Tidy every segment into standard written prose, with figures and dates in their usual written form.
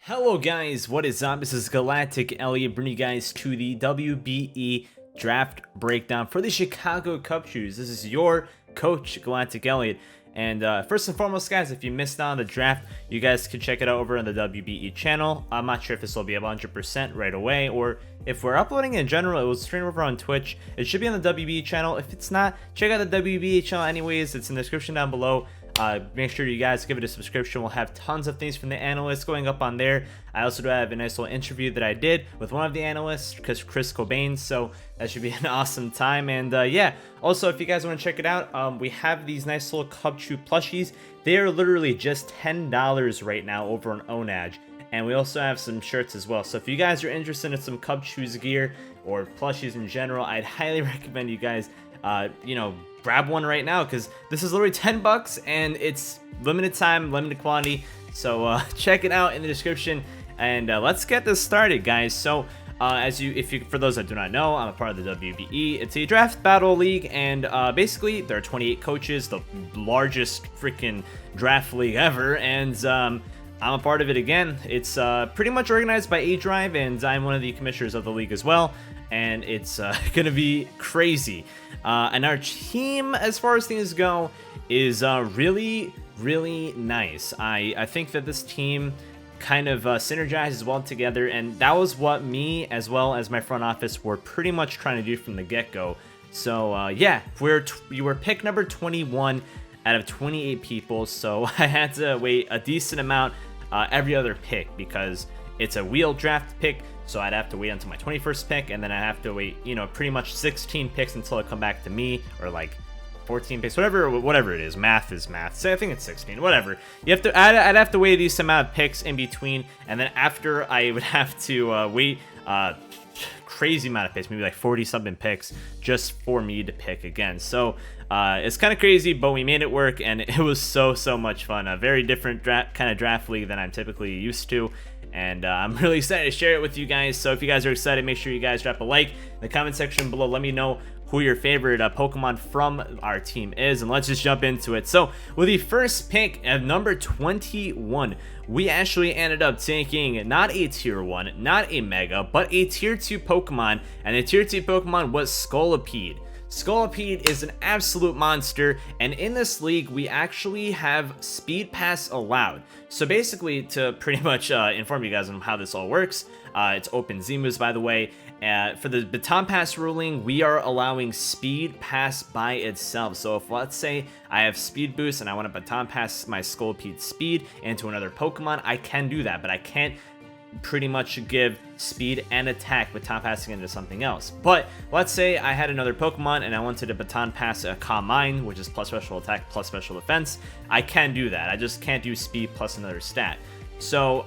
Hello guys, what is up? This is Galactic Elliot bringing you guys to the WBE Draft Breakdown for the Chicago Cubchoos. This is your coach, Galactic Elliot. And first and foremost, guys, if you missed out on the draft, you guys can check it out over on the WBE channel. I'm not sure if this will be 100% right away, or if we're uploading in general, it will stream over on Twitch. It should be on the WBE channel. If it's not, check out the WBE channel anyways. It's in the description down below. Make sure you guys give it a subscription. We'll have tons of things from the analysts going up on there. I also do have a nice little interview that I did with one of the analysts, Chris Cobain, so that should be an awesome time. And yeah, also if you guys want to check it out, we have these nice little Cubchoo plushies. They are literally just $10 right now over on Onage. And we also have some shirts as well. So if you guys are interested in some Cubchoos gear or plushies in general, I'd highly recommend you guys, grab one right now, because this is literally 10 bucks and it's limited time, limited quantity. So check it out in the description, and let's get this started, guys. So for those that do not know, I'm a part of the WBE. It's a draft battle league, and basically there are 28 coaches, the largest freaking draft league ever, and I'm a part of it again. It's pretty much organized by A Drive, and I'm one of the commissioners of the league as well. And it's gonna be crazy. And our team, as far as things go, is really nice. I think that this team kind of synergizes well together, and that was what me as well as my front office were pretty much trying to do from the get-go. So yeah, you were pick number 21 out of 28 people, so I had to wait a decent amount every other pick, because it's a wheel draft pick. So I'd have to wait until my 21st pick, and then I have to wait, pretty much 16 picks until it come back to me, or like 14 picks, whatever it is. Math is math. So I think it's 16, whatever. I'd have to wait a decent amount of picks in between, and then after I would have to wait crazy amount of picks, maybe like 40 something picks, just for me to pick again. So it's kind of crazy, but we made it work, and it was so much fun. A very different kind of draft league than I'm typically used to. And I'm really excited to share it with you guys. So if you guys are excited, make sure you guys drop a like in the comment section below. Let me know who your favorite Pokemon from our team is, and let's just jump into it. So with the first pick at number 21, we actually ended up taking not a tier 1, not a Mega, but a tier 2 Pokemon, and the tier 2 Pokemon was Scolipede. Scolipede is an absolute monster, and in this league we actually have Speed Pass allowed. So basically, to pretty much inform you guys on how this all works, it's open Z moves, by the way. For the Baton Pass ruling, we are allowing Speed Pass by itself. So if, let's say, I have Speed Boost and I want to Baton Pass my Scolipede speed into another Pokemon, I can do that, but I can't pretty much give speed and attack baton passing into something else. But let's say I had another Pokemon and I wanted to baton pass a Calm Mind, which is plus special attack plus special defense. I can do that. I just can't do speed plus another stat. So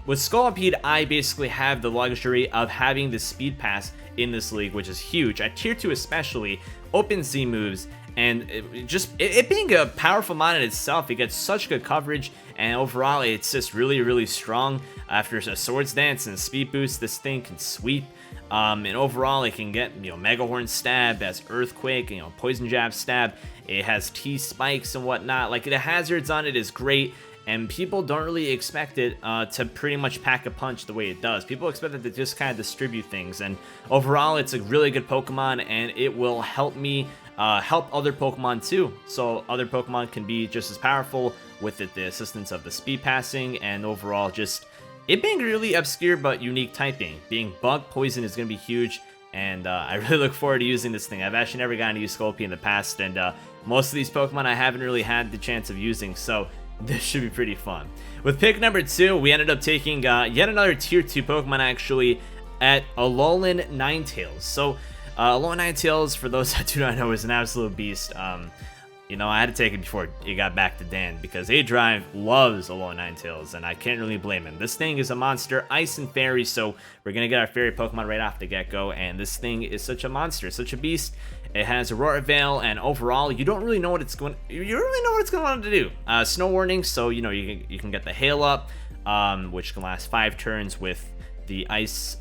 with Scolipede, I basically have the luxury of having the speed pass in this league, which is huge. At tier 2 especially, open Z moves, and it being a powerful mon in itself, it gets such good coverage, and overall it's just really strong. After a Swords Dance and Speed Boost, this thing can sweep, and overall it can get Mega Horn Stab, it has Earthquake, Poison Jab Stab, it has T-Spikes and whatnot. Like, the hazards on it is great, and people don't really expect it to pretty much pack a punch the way it does. People expect it to just kind of distribute things, and overall it's a really good Pokemon, and it will help me help other Pokemon too. So other Pokemon can be just as powerful with the assistance of the speed passing, and overall just it being really obscure but unique typing. Being Bug Poison is going to be huge, and I really look forward to using this thing. I've actually never gotten to use Scolipede in the past, and most of these Pokemon I haven't really had the chance of using, so this should be pretty fun. With pick number 2, we ended up taking yet another tier 2 Pokemon actually, at Alolan Ninetales. So Alolan Ninetales, for those that do not know, is an absolute beast. I had to take it before it got back to Dan, because A Drive loves Alolan Ninetales, and I can't really blame him. This thing is a monster, Ice and Fairy, so we're gonna get our Fairy Pokemon right off the get-go, and this thing is such a monster, such a beast. It has Aurora Veil, and overall, you don't really know what it's going to do. Snow Warning, so you can get the Hail Up, which can last 5 turns with the Ice.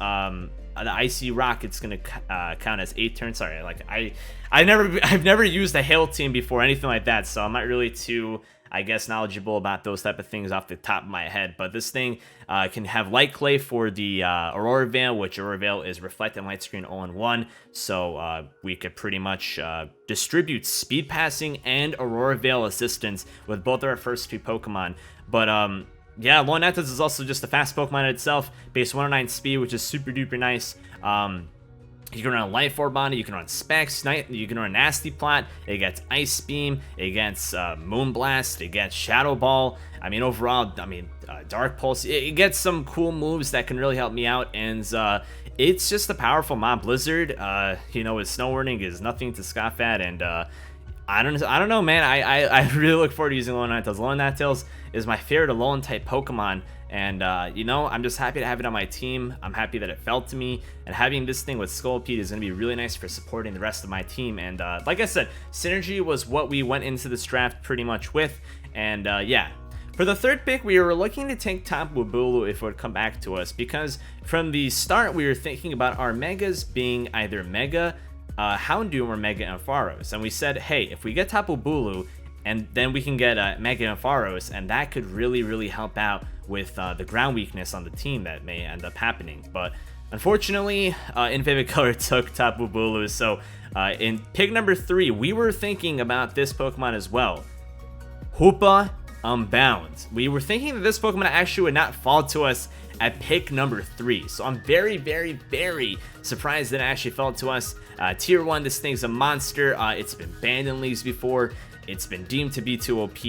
The Icy Rock, it's gonna count as 8 turns. Sorry, like I've never used the Hail Team before, anything like that, so I'm not really too I guess, knowledgeable about those type of things off the top of my head. But this thing can have Light Clay for the Aurora Veil, which Aurora Veil is Reflect and Light Screen all in one. So we could pretty much distribute Speed Passing and Aurora Veil assistance with both of our first 2 Pokemon. But yeah, Alolan Ninetales is also just a fast Pokemon in itself, base 109 speed, which is super duper nice. You can run Life Orb on it, you can run Specs, you can run Nasty Plot, it gets Ice Beam, it gets Moonblast, it gets Shadow Ball. I mean, overall, Dark Pulse, it gets some cool moves that can really help me out, and it's just a powerful Mob Blizzard. You know, its Snow Warning is nothing to scoff at, and I don't know, man. I really look forward to using Alolan Ninetales. Alolan Ninetales is my favorite Alolan type Pokemon, and you know, I'm just happy to have it on my team. I'm happy that it fell to me, and having this thing with Scolipede is going to be really nice for supporting the rest of my team. And like I said, synergy was what we went into this draft pretty much with, and yeah. For the 3rd pick, we were looking to take Tapu Bulu if it would come back to us, because from the start we were thinking about our Megas being either Mega Houndoom or Mega Ampharos, and we said, hey, if we get Tapu Bulu, and then we can get Mega Ampharos, and that could really help out with the ground weakness on the team that may end up happening. But unfortunately, Infinite Color took Tapu Bulu, so in pick number 3, we were thinking about this Pokemon as well, Hoopa Unbound. We were thinking that this Pokemon actually would not fall to us at pick number 3, so I'm very surprised that it actually fell to us. Tier 1, this thing's a monster. It's been banned in leagues before. It's been deemed to be too OP.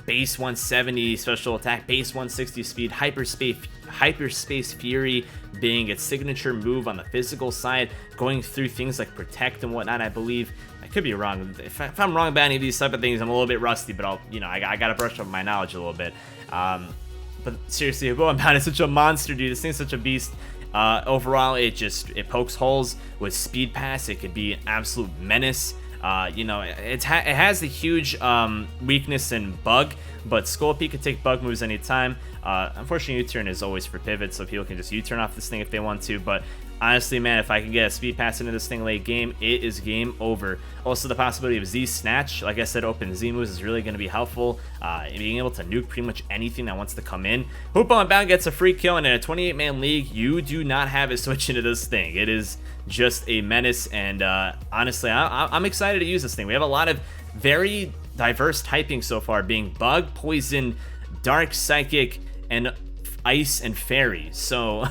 Base 170 special attack, base 160 speed, hyperspace fury being its signature move on the physical side, going through things like protect and whatnot, I believe. I could be wrong. If I'm wrong about any of these type of things, I'm a little bit rusty, but I gotta brush up my knowledge a little bit. But seriously, Hoopa Unbound is such a monster, dude. This thing's such a beast. Overall, it pokes holes with Speed Pass. It could be an absolute menace. You know, it has the huge weakness in Bug, but Scolipede can take Bug moves anytime. Unfortunately, U-turn is always for pivot, so people can just U-turn off this thing if they want to. But honestly, man, if I can get a Speed Pass into this thing late game, it is game over. Also, the possibility of Z Snatch, like I said, open Z moves is really going to be helpful. Being able to nuke pretty much anything that wants to come in. Hoopa Unbound gets a free kill, and in a 28-man league, you do not have a switch into this thing. It is just a menace, and honestly, I'm excited to use this thing. We have a lot of very diverse typing so far, being Bug, Poison, Dark, Psychic, and Ice and Fairy. So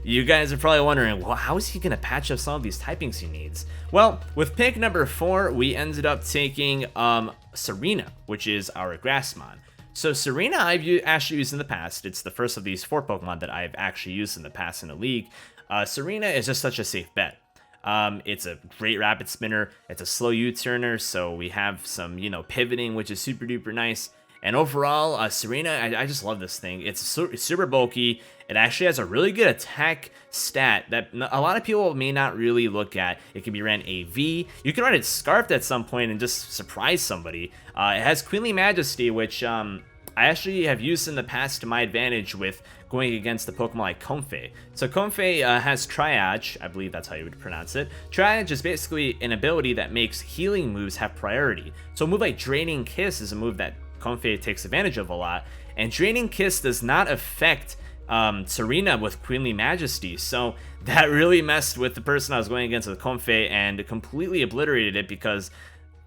you guys are probably wondering, well, how is he going to patch up some of these typings he needs? Well, with pick number 4, we ended up taking Tsareena, which is our Grassmon. So Tsareena I've actually used in the past. It's the first of these 4 Pokemon that I've actually used in the past in a league. Tsareena is just such a safe bet. It's a great rapid spinner. It's a slow U-turner, so we have some, you know, pivoting, which is super duper nice. And overall, Tsareena, I just love this thing. It's super bulky. It actually has a really good attack stat that a lot of people may not really look at. It can be ran AV. You can run it Scarfed at some point and just surprise somebody. It has Queenly Majesty, which I actually have used in the past to my advantage with going against the Pokemon like Comfey. So Comfey has Triage, I believe that's how you would pronounce it. Triage is basically an ability that makes healing moves have priority. So a move like Draining Kiss is a move that Comfey takes advantage of a lot, and Draining Kiss does not affect Tsareena with Queenly Majesty, so that really messed with the person I was going against with Comfey and completely obliterated it, because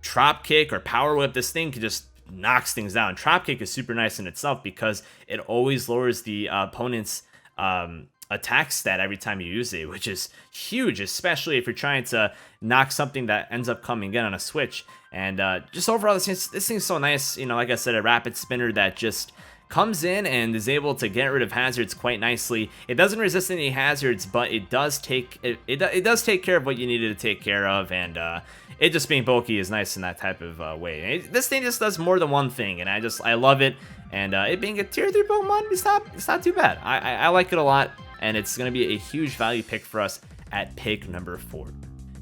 Trop Kick or Power Whip, this thing just knocks things down. Trop Kick is super nice in itself because it always lowers the opponent's attack stat every time you use it, which is huge, especially if you're trying to knock something that ends up coming in on a switch. And just overall, this thing's so nice. You know, like I said, a rapid spinner that just comes in and is able to get rid of hazards quite nicely. It doesn't resist any hazards, but it does take it does take care of what you needed to take care of, and it just being bulky is nice in that type of way. This thing just does more than one thing, and I love it. And it being a tier 3 Pokemon, it's not too bad. I like it a lot, and it's going to be a huge value pick for us at pick number 4.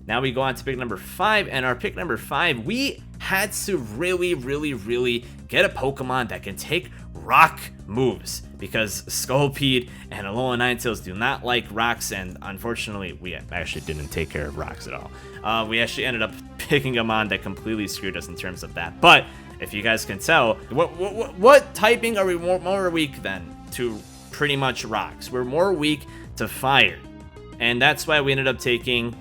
Now we go on to pick number 5, and our pick number 5, we had to really get a Pokemon that can take rock moves, because Scolipede and Alolan Ninetales do not like rocks, and unfortunately we actually didn't take care of rocks at all. We actually ended up picking a mon that completely screwed us in terms of that, but if you guys can tell. What typing are we more weak than to? Pretty much rocks. We're more weak to fire. And that's why we ended up taking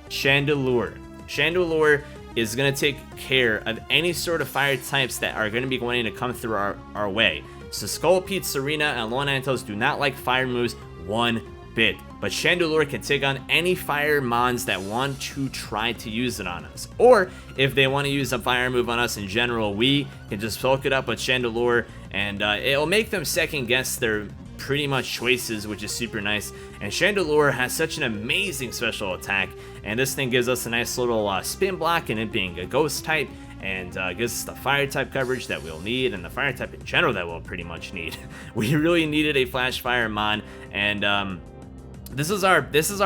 Chandelure. Chandelure is going to take care of any sort of fire types that are going to be going to come through our way. So Scolipede, Tsareena, and Alolan Ninetales do not like fire moves one bit. But Chandelure can take on any fire mons that want to try to use it on us. Or if they want to use a fire move on us in general, we can just soak it up with Chandelure, and it'll make them second guess their pretty much choices, which is super nice. And Chandelure has such an amazing special attack, and this thing gives us a nice little spin block, and it being a ghost type, and gives us the fire type coverage that we'll need, and the fire type in general that we'll pretty much need. We really needed a flash fire mon, and this is our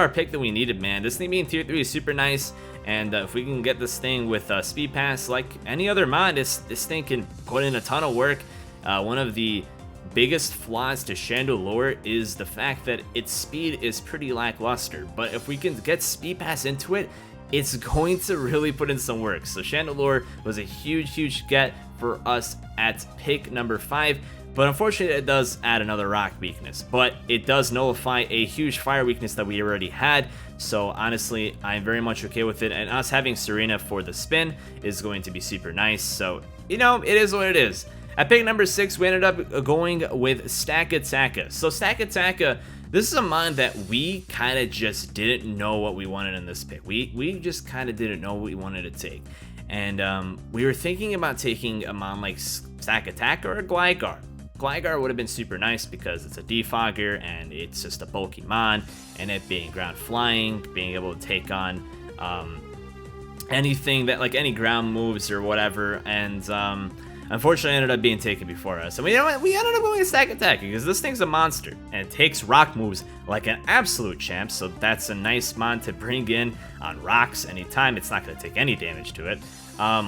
pick that we needed, man. This thing being tier 3 is super nice, and if we can get this thing with speed pass like any other mod, this thing can put in a ton of work. One of the biggest flaws to Chandelure is the fact that its speed is pretty lackluster, but if we can get speed pass into it, it's going to really put in some work. So Chandelure was a huge get for us at pick number 5. But unfortunately, it does add another rock weakness, but it does nullify a huge fire weakness that we already had. So honestly, I'm very much okay with it, and us having Tsareena for the spin is going to be super nice. So, you know, it is what it is. At pick number 6, we ended up going with Stakataka. So Stakataka, this is a mon that we kind of just didn't know what we wanted in this pick. We just kind of didn't know what we wanted to take. And we were thinking about taking a mon like Stakataka or a Gligar. Gligar would have been super nice because it's a defogger and it's just a bulky mon, and it being ground flying, being able to take on anything that, like, any ground moves or whatever, and unfortunately ended up being taken before us. And we ended up going with Stakataka because this thing's a monster and it takes rock moves like an absolute champ, so that's a nice mon to bring in on rocks anytime. It's not going to take any damage to it.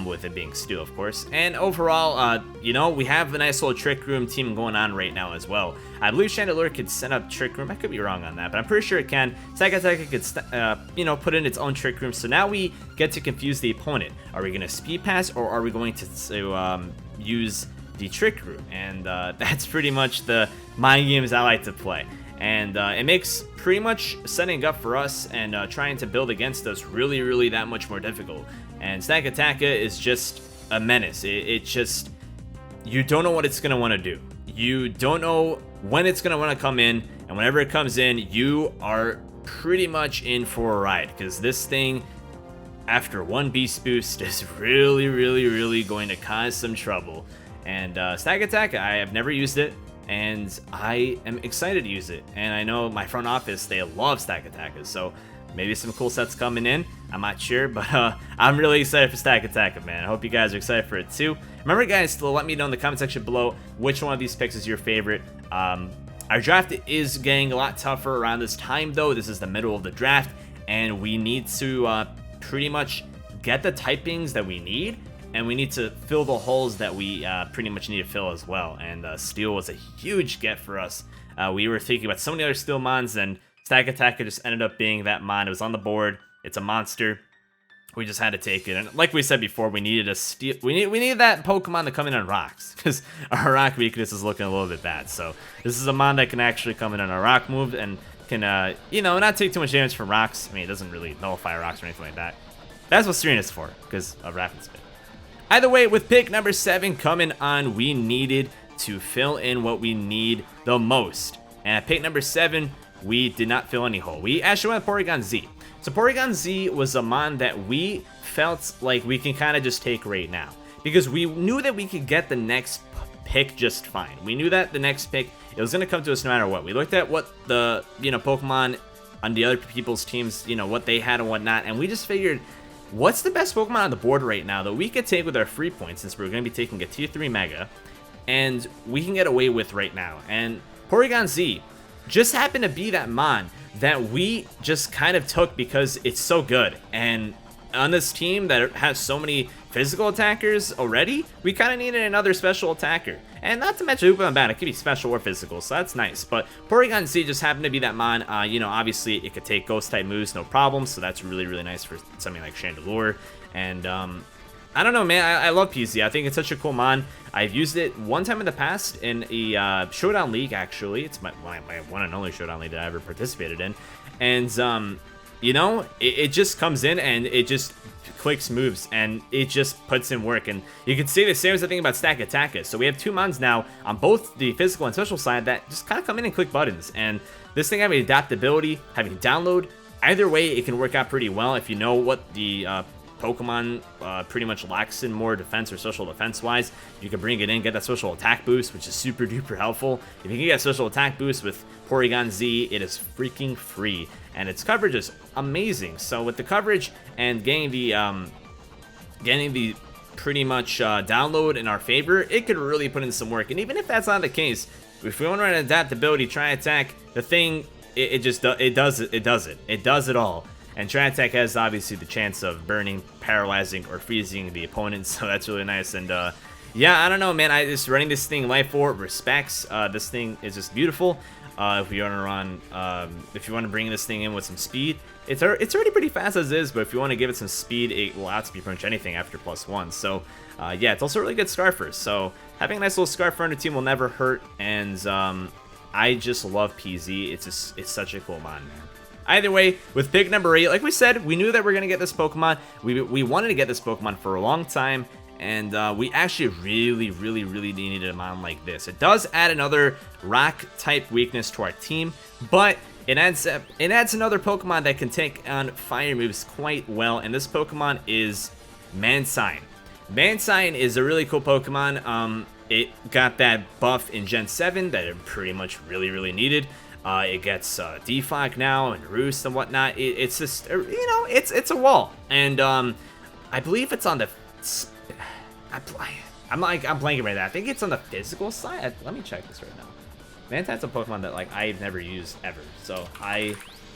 With it being steel, of course. And overall, you know, we have a nice little Trick Room team going on right now as well. I believe Chandelure could set up Trick Room. I could be wrong on that, but I'm pretty sure it can. Stakataka could, you know, put in its own Trick Room. So now we get to confuse the opponent. Are we going to speed pass, or are we going to use the Trick Room? And that's pretty much the mind games I like to play. And it makes pretty much setting up for us and trying to build against us really that much more difficult. And Stakataka is just a menace. It just, you don't know what it's going to want to do. You don't know when it's going to want to come in, and whenever it comes in, you are pretty much in for a ride, because this thing, after one beast boost, is really going to cause some trouble. And Stakataka, I have never used it, and I am excited to use it. And I know my front office, they love Stakataka, so maybe some cool sets coming in. I'm not sure, but I'm really excited for Stakataka, man. I hope you guys are excited for it too. Remember, guys, to let me know in the comment section below which one of these picks is your favorite. Our draft is getting a lot tougher around this time, though. This is the middle of the draft, and we need to pretty much get the typings that we need, and we need to fill the holes that we pretty much need to fill as well. And Steel was a huge get for us. We were thinking about so many other Steel mons, and Stakataka just ended up being that mon. It was on the board. It's a monster. We just had to take it. And like we said before, we needed a steel. We needed that Pokemon to come in on rocks, because our rock weakness is looking a little bit bad. So this is a mon that can actually come in on a rock move and can, you know, not take too much damage from rocks. I mean, it doesn't really nullify rocks or anything like that. That's what Tsareena is for, because of Rapid Spin. Either way, with pick number 7 coming on, we needed to fill in what we need the most. And at pick number 7, we did not fill any hole. We actually went with Porygon-Z. So Porygon-Z was a mon that we felt like we can kind of just take right now, because we knew that we could get the next pick just fine. We knew that the next pick, it was going to come to us no matter what. We looked at what the, you know, Pokemon on the other people's teams, you know, what they had and whatnot, and we just figured, what's the best Pokemon on the board right now that we could take with our free points, since we're going to be taking a tier 3 Mega, and we can get away with right now. And Porygon-Z just happened to be that mon that we just kind of took because it's so good. And on this team that has so many physical attackers already, we kind of needed another special attacker. And not to mention Hoopa Unbound, it could be special or physical, so that's nice. But Porygon-Z just happened to be that mon. You know, obviously it could take ghost type moves, no problem, so that's really nice for something like Chandelure. And I don't know, man. I love PZ. I think it's such a cool mon. I've used it one time in the past in a Showdown League, actually. It's my one and only Showdown League that I ever participated in. And, you know, it just comes in and it just clicks moves and it just puts in work. And you can see the same as the thing about Stakataka. So we have two mons now on both the physical and social side that just kind of come in and click buttons. And this thing having adaptability, having download, either way, it can work out pretty well if you know what the Pokemon pretty much lacks in more defense or social defense wise. You can bring it in, get that social attack boost, which is super duper helpful. If you can get social attack boost with Porygon-Z, it is freaking free, and its coverage is amazing. So with the coverage and getting the pretty much download in our favor, it could really put in some work. And even if that's not the case, if we want to run adaptability, try attack, the thing it does it all. And Try Attack has obviously the chance of burning, paralyzing, or freezing the opponent, so that's really nice. And yeah, I don't know, man. I just running this thing Life Orb respects. This thing is just beautiful. If you want to run, if you want to bring this thing in with some speed, it's already pretty fast as is. But if you want to give it some speed, it will outspeed pretty much anything after +1. So yeah, it's also a really good Scarfer. So having a nice little Scarfer on your team will never hurt. And I just love PZ. It's such a cool mon, man. Either way, with pick number 8, like we said, we knew that we were going to get this Pokemon. We wanted to get this Pokemon for a long time, and we actually really needed a mon like this. It does add another rock-type weakness to our team, but it adds another Pokemon that can take on fire moves quite well, and this Pokemon is Mantine. Mantine is a really cool Pokemon. It got that buff in Gen 7 that it pretty much really needed. It gets Defog now and Roost and whatnot. It's just, you know, it's a wall. And I believe it's on the... I'm blanking right now. I think it's on the physical side. Let me check this right now. Mantine's a Pokemon that, like, I've never used ever. So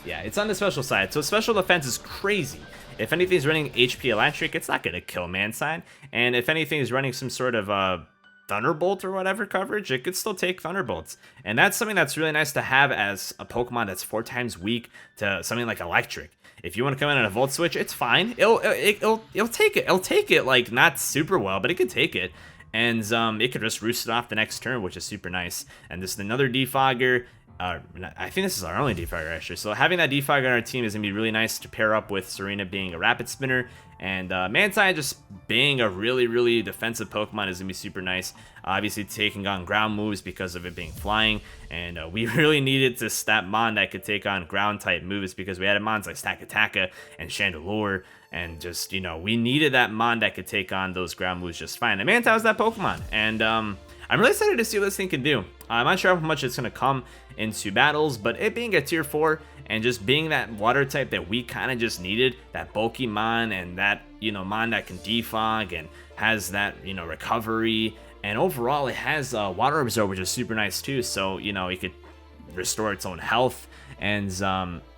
yeah, it's on the special side. So special defense is crazy. If anything's running HP Electric, it's not going to kill Mantine. And if anything is running some sort of... Thunderbolt or whatever coverage, it could still take Thunderbolts. And that's something that's really nice to have as a Pokemon that's 4 times weak to something like Electric. If you want to come in on a Volt Switch, it's fine. It'll take it. It'll take it, like, not super well, but it could take it. And it could just roost it off the next turn, which is super nice. And this is another Defogger. I think this is our only Defogger, actually. So having that Defogger on our team is going to be really nice to pair up with Tsareena being a Rapid Spinner. And Mantine just being a really defensive Pokemon is going to be super nice. Obviously taking on ground moves because of it being flying. And we really needed to stat Mon that could take on ground type moves because we had Mons like Stakataka and Chandelure. And just, you know, we needed that Mon that could take on those ground moves just fine. And Mantine was that Pokemon. And I'm really excited to see what this thing can do. I'm not sure how much it's going to come into battles, but it being a tier 4 and just being that water type that we kind of just needed, that bulky Mon and that, you know, Mon that can defog and has that, you know, recovery, and overall it has water absorb, which is super nice too. So, you know, it could restore its own health. And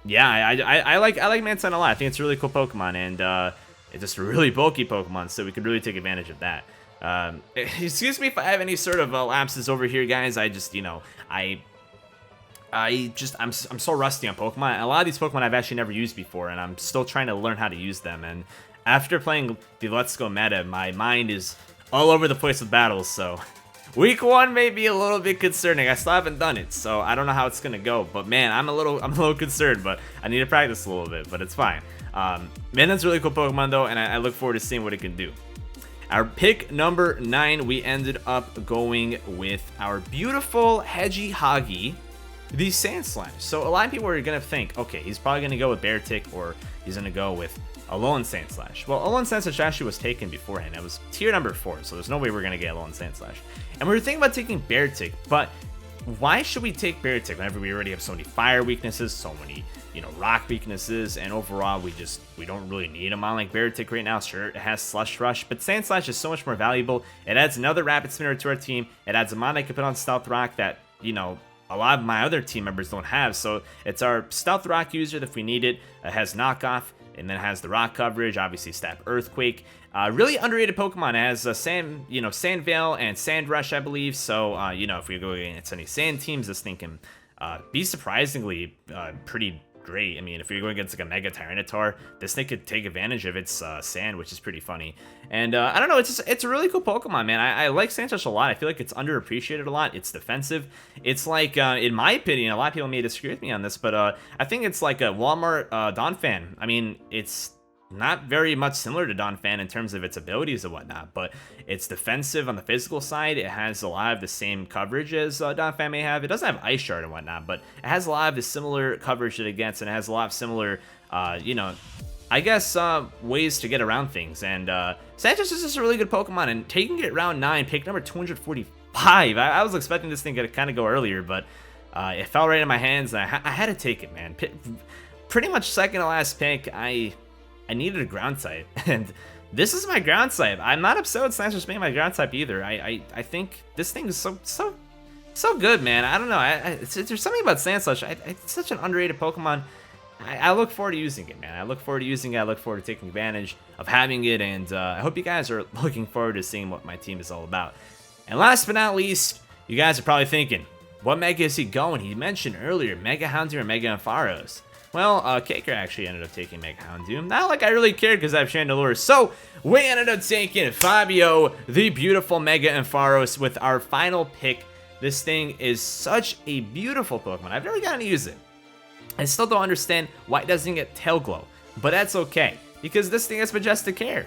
yeah, I like Mantine a lot. I think it's a really cool Pokemon, and it's just a really bulky Pokemon, so we could really take advantage of that. Excuse me if I have any sort of lapses over here, guys. I just, you know, I'm so rusty on Pokemon. A lot of these Pokemon I've actually never used before, and I'm still trying to learn how to use them. And after playing the Let's Go meta, my mind is all over the place with battles, so week 1 may be a little bit concerning. I still haven't done it, so I don't know how it's gonna go. But man, I'm a little concerned, but I need to practice a little bit, but it's fine. Man, that's a really cool Pokemon though, and I look forward to seeing what it can do. Our pick number 9, we ended up going with our beautiful Hedgy Hoggy, the Sandslash. So a lot of people are gonna think, okay, he's probably gonna go with Beartic, or he's gonna go with Alolan Sandslash. Well, Alolan Sandslash actually was taken beforehand. It was tier number 4, so there's no way we're gonna get Alolan Sandslash. And we were thinking about taking Beartic, but why should we take Beartic whenever we already have so many fire weaknesses, so many, you know, rock weaknesses, and overall we don't really need a mon like Beartic right now. Sure, it has Slush Rush, but Sandslash is so much more valuable. It adds another Rapid Spinner to our team. It adds a mon that can put on Stealth Rock that, you know, a lot of my other team members don't have. So it's our Stealth Rock user if we need it. It has Knockoff, and then it has the rock coverage, obviously Stab Earthquake. Really underrated Pokemon. It has Sand Veil and Sand Rush, I believe. So, you know, if we go against any sand teams, this thing can be surprisingly pretty great. I mean, if you're going against like a Mega Tyranitar, this thing could take advantage of its sand, which is pretty funny. And I don't know, it's a really cool Pokemon, man. I like Sandslash a lot. I feel like it's underappreciated a lot. It's defensive. It's like, in my opinion, a lot of people may disagree with me on this, but I think it's like a Walmart Donphan. I mean, it's not very much similar to Donphan in terms of its abilities and whatnot, but it's defensive on the physical side. It has a lot of the same coverage as Donphan may have. It doesn't have Ice Shard and whatnot, but it has a lot of the similar coverage that it gets, and it has a lot of similar, you know, I guess, ways to get around things. And Sandslash is just a really good Pokemon, and taking it round 9, pick number 245. I was expecting this thing to kind of go earlier, but it fell right in my hands, and I had to take it, man. Pretty much second to last pick. I needed a ground type, and this is my ground type. I'm not upset with Sandslash being my ground type either. I think this thing is so good, man. I don't know. There's something about Sandslash. It's such an underrated Pokemon. I look forward to using it, man. I look forward to using it. I look forward to taking advantage of having it, and I hope you guys are looking forward to seeing what my team is all about. And last but not least, you guys are probably thinking, what Mega is he going? He mentioned earlier Mega Houndoom or Mega Ampharos. Well, Kaker actually ended up taking Mega Houndoom. Not like I really cared because I have Chandelure. So, we ended up taking Fabio, the beautiful Mega Ampharos, with our final pick. This thing is such a beautiful Pokemon. I've never gotten to use it. I still don't understand why it doesn't get Tail Glow. But that's okay, because this thing has Majestic Hair.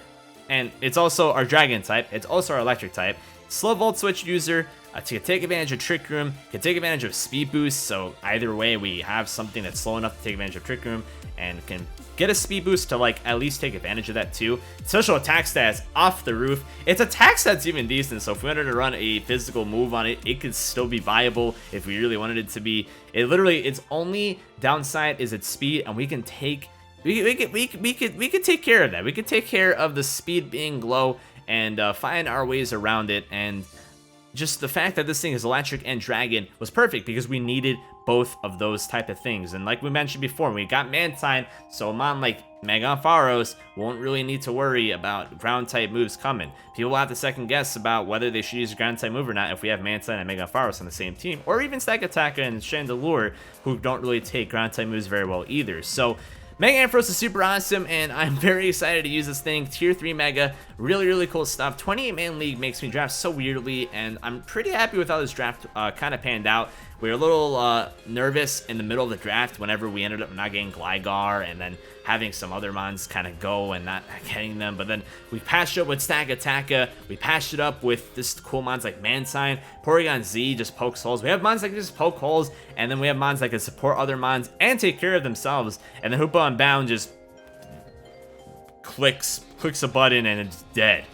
And it's also our Dragon type. It's also our Electric type. Slow Volt Switch user. To take advantage of Trick Room, can take advantage of Speed Boost, so either way we have something that's slow enough to take advantage of Trick Room, and can get a Speed Boost to like at least take advantage of that too. Special attack stats off the roof. Its attack stats even decent, so if we wanted to run a physical move on it, it could still be viable if we really wanted it to be. It literally, its only downside is its speed, and we can take, we could take care of that. We could take care of the speed being low and find our ways around it. And just the fact that this thing is electric and dragon was perfect because we needed both of those type of things. And like we mentioned before, we got Mantine, so a mon like Mega Ampharos won't really need to worry about ground type moves coming. People will have to second guess about whether they should use a ground type move or not if we have Mantine and Mega Ampharos on the same team, or even Stakataka and Chandelure, who don't really take ground type moves very well either. So Mega Ampharos is super awesome, and I'm very excited to use this thing. Tier 3 Mega, really cool stuff. 28-man league makes me draft so weirdly, and I'm pretty happy with how this draft kind of panned out. We were a little nervous in the middle of the draft whenever we ended up not getting Gligar, and then having some other mons kind of go and not getting them. But then we patched up with Stakataka. We patched it up with this cool mons like Mantine. Porygon-Z just pokes holes. We have mons that can just poke holes, and then we have mons that can support other mons and take care of themselves. And then Hoopa Unbound just clicks a button and it's dead.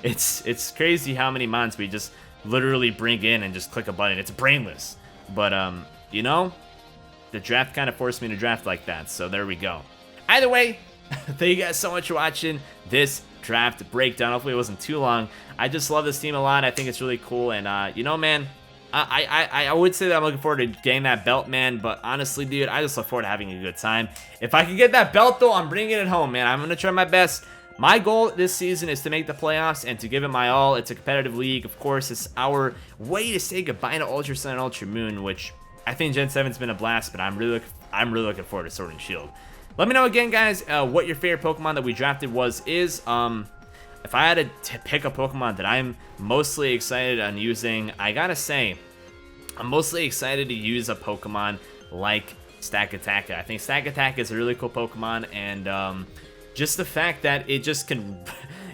It's crazy how many mons we just literally bring in and just click a button. It's brainless. But you know, the draft kind of forced me to draft like that, so there we go. Either way, thank you guys so much for watching this draft breakdown. Hopefully it wasn't too long. I just love this team a lot. I think it's really cool, and you know, man, I would say that I'm looking forward to getting that belt, man, but honestly, dude, I just look forward to having a good time. If I can get that belt, though, I'm bringing it home, man. I'm going to try my best. My goal this season is to make the playoffs and to give it my all. It's a competitive league. Of course, it's our way to say goodbye to Ultra Sun and Ultra Moon, which I think Gen 7's been a blast, but I'm really looking forward to Sword and Shield. Let me know again, guys, what your favorite Pokemon that we drafted is. If I had to pick a Pokemon that I'm mostly excited on using, I gotta say, I'm mostly excited to use a Pokemon like Stakataka. I think Stakataka is a really cool Pokemon, and just the fact that it just can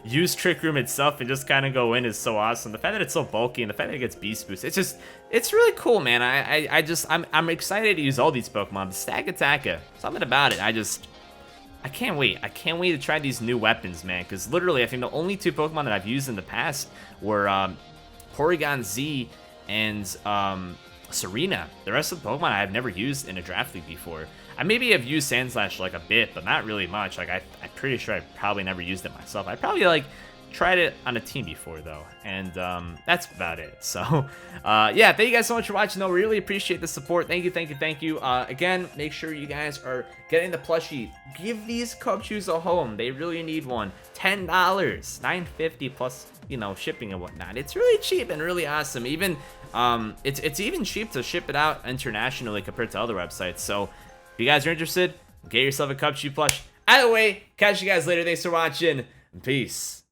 use Trick Room itself and just kind of go in is so awesome. The fact that it's so bulky and the fact that it gets Beast Boost, it's really cool, man. I'm excited to use all these Pokemon. Stakataka, something about it, I can't wait. I can't wait to try these new weapons, man, because literally I think the only two Pokemon that I've used in the past were Porygon-Z and Tsareena. The rest of the Pokemon I have never used in a draft league before. I maybe have used Sandslash like a bit, but not really much. Like I'm pretty sure I probably never used it myself. I probably like tried it on a team before though, and that's about it. So yeah, thank you guys so much for watching though. Really appreciate the support. Thank you. Again, make sure you guys are getting the plushie. Give these Cubchoos a home. They really need one. $10, $9.50 plus, you know, shipping and whatnot. It's really cheap and really awesome. Even it's even cheap to ship it out internationally compared to other websites. So If you guys are interested, get yourself a Cubchoo plush. Either way, catch you guys later. Thanks for watching. Peace.